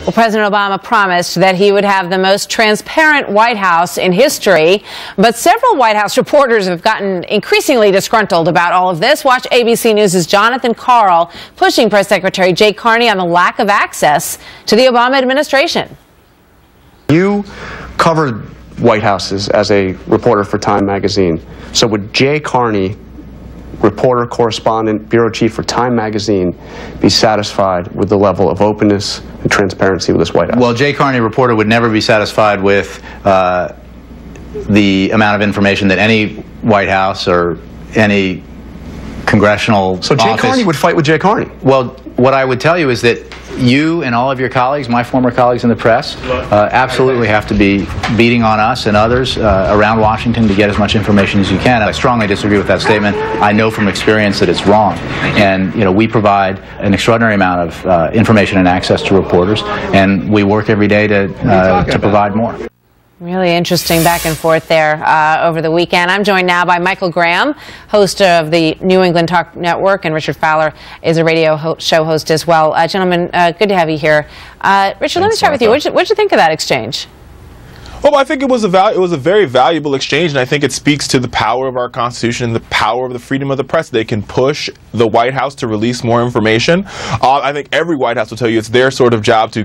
Well, President Obama promised that he would have the most transparent White House in history, but several White House reporters have gotten increasingly disgruntled about all of this. Watch ABC News' Jonathan Karl pushing Press Secretary Jay Carney on the lack of access to the Obama administration. You covered White Houses as a reporter for Time magazine. So would Jay Carney, reporter, correspondent, bureau chief for Time magazine, be satisfied with the level of openness and transparency with this White House? Well, Jay Carney, reporter, would never be satisfied with the amount of information that any White House or any congressional So Jay Carney would fight with Jay Carney? Well, what I would tell you is that you and all of your colleagues, my former colleagues in the press, absolutely have to be beating on us and others around Washington to get as much information as you can. I strongly disagree with that statement. I know from experience that it's wrong. And, you know, we provide an extraordinary amount of information and access to reporters, and we work every day to provide more. Really interesting back and forth there over the weekend. I'm joined now by Michael Graham, host of the New England Talk Network, and Richard Fowler is a radio show host as well. Gentlemen, good to have you here. Richard, let me start with you. What did you think of that exchange? Well, I think it was a very valuable exchange, and I think it speaks to the power of our Constitution and the power of the freedom of the press. They can push the White House to release more information. I think every White House will tell you it's their sort of job to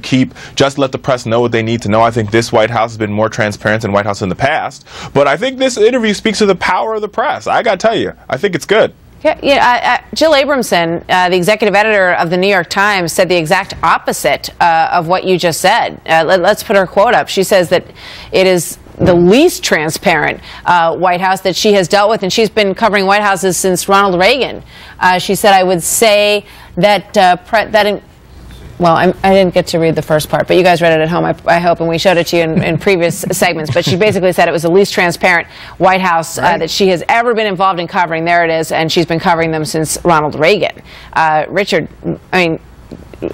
just let the press know what they need to know. I think this White House has been more transparent than White House in the past. But I think this interview speaks to the power of the press. I got to tell you, I think it's good. Yeah, Jill Abramson, the executive editor of the New York Times, said the exact opposite of what you just said. Let's put her quote up. She says that it is the least transparent White House that she has dealt with, and she's been covering White Houses since Ronald Reagan. She said, I would say that well, I didn't get to read the first part, but you guys read it at home, I hope, and we showed it to you in previous segments. But she basically said it was the least transparent White House that she has ever been involved in covering. There it is, and she's been covering them since Ronald Reagan. Richard, I mean,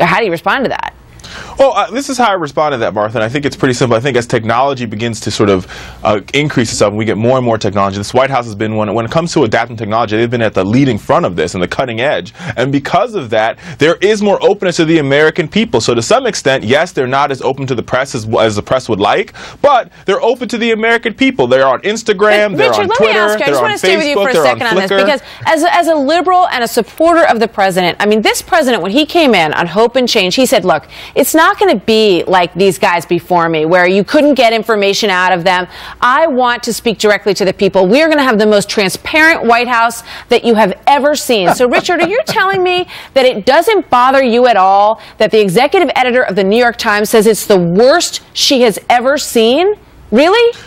how do you respond to that? Well, this is how I respond to that, Martha, and I think it's pretty simple. I think as technology begins to sort of increase itself, and we get more and more technology, this White House has been, when it comes to adapting technology, they've been at the leading front of this and the cutting edge. And because of that, there is more openness to the American people. So to some extent, yes, they're not as open to the press as the press would like, but they're open to the American people. They're on Instagram, they're on Twitter, they're on Facebook, they're on Flickr. I just want to stay with you for a second on this, because as a liberal and a supporter of the president, I mean, this president, when he came in on Hope and Change, he said, look, it's not going to be like these guys before me where you couldn't get information out of them. I want to speak directly to the people. We are going to have the most transparent White House that you have ever seen. So, Richard, are you telling me that it doesn't bother you at all that the executive editor of the New York Times says it's the worst she has ever seen? Really?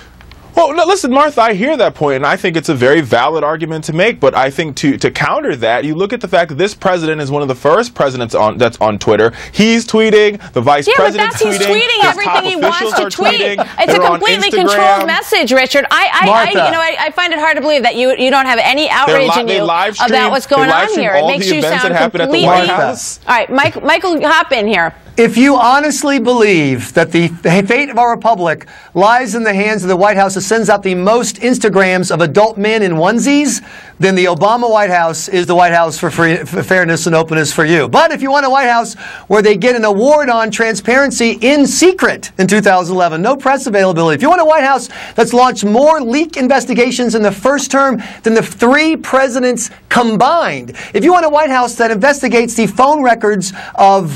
Well, no, listen, Martha, I hear that point, and I think it's a very valid argument to make. But I think to counter that, you look at the fact that this president is one of the first presidents that's on Twitter. He's tweeting, the vice president's tweeting. He's tweeting everything he wants to tweet. It's a completely controlled message, Richard. I find it hard to believe that you don't have any outrage in you about what's going on here. It makes you sound completely. All right, Michael, hop in here. If you honestly believe that the fate of our republic lies in the hands of the White House that sends out the most Instagrams of adult men in onesies, then the Obama White House is the White House for fairness and openness for you. But if you want a White House where they get an award on transparency in secret in 2011, no press availability. If you want a White House that's launched more leak investigations in the first term than the 3 presidents combined. If you want a White House that investigates the phone records of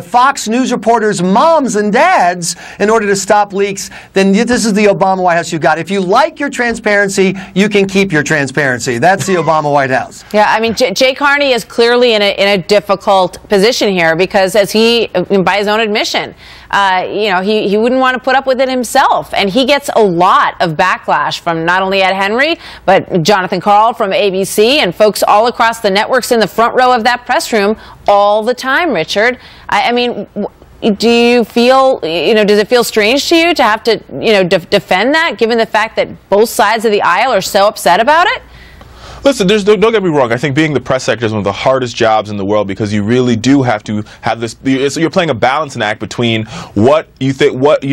Fox News reporters' moms and dads in order to stop leaks, then this is the Obama White House you got. If you like your transparency, you can keep your transparency. That's the Obama White House. Yeah, I mean, Jay Carney is clearly in a difficult position here because, as he, by his own admission, he wouldn't want to put up with it himself. And he gets a lot of backlash from not only Ed Henry, but Jonathan Karl from ABC and folks all across the networks in the front row of that press room all the time, Richard. I mean, do you feel, does it feel strange to you to have to, defend that, given the fact that both sides of the aisle are so upset about it? Listen, don't get me wrong. I think being the press secretary is one of the hardest jobs in the world because you really do have to have this. You're playing a balancing act between what you think, what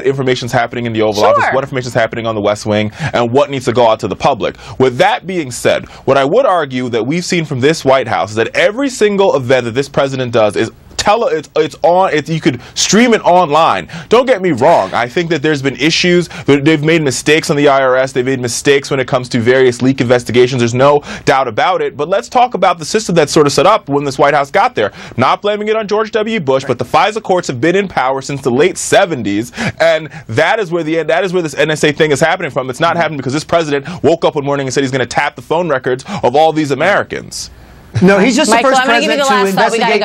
information is happening in the Oval Office, what information is happening on the West Wing, and what needs to go out to the public. With that being said, what I would argue that we've seen from this White House is that every single event that this president does is it's on. You could stream it online. Don't get me wrong. I think that there's been issues. They've made mistakes on the IRS. They've made mistakes when it comes to various leak investigations. There's no doubt about it. But let's talk about the system that's sort of set up when this White House got there. Not blaming it on George W. Bush, but the FISA courts have been in power since the late 70s, and that is where this NSA thing is happening from. It's not happening because this president woke up one morning and said he's going to tap the phone records of all these Americans. No, he's just Michael, the first I'm going to give you president the to last thought. We got to investigate.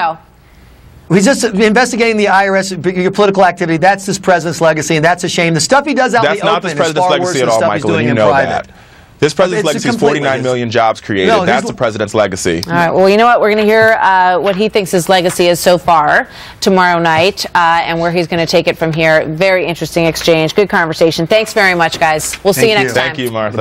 go. He's just investigating the IRS, your political activity. That's this president's legacy, and that's a shame. The stuff he does out in the open is far worse than the stuff he's doing in private. This president's legacy is 49 million jobs created. No, that's the president's legacy. All right. Well, you know what? We're going to hear what he thinks his legacy is so far tomorrow night, and where he's going to take it from here. Very interesting exchange. Good conversation. Thanks very much, guys. We'll see you next time. Thank you, Martha.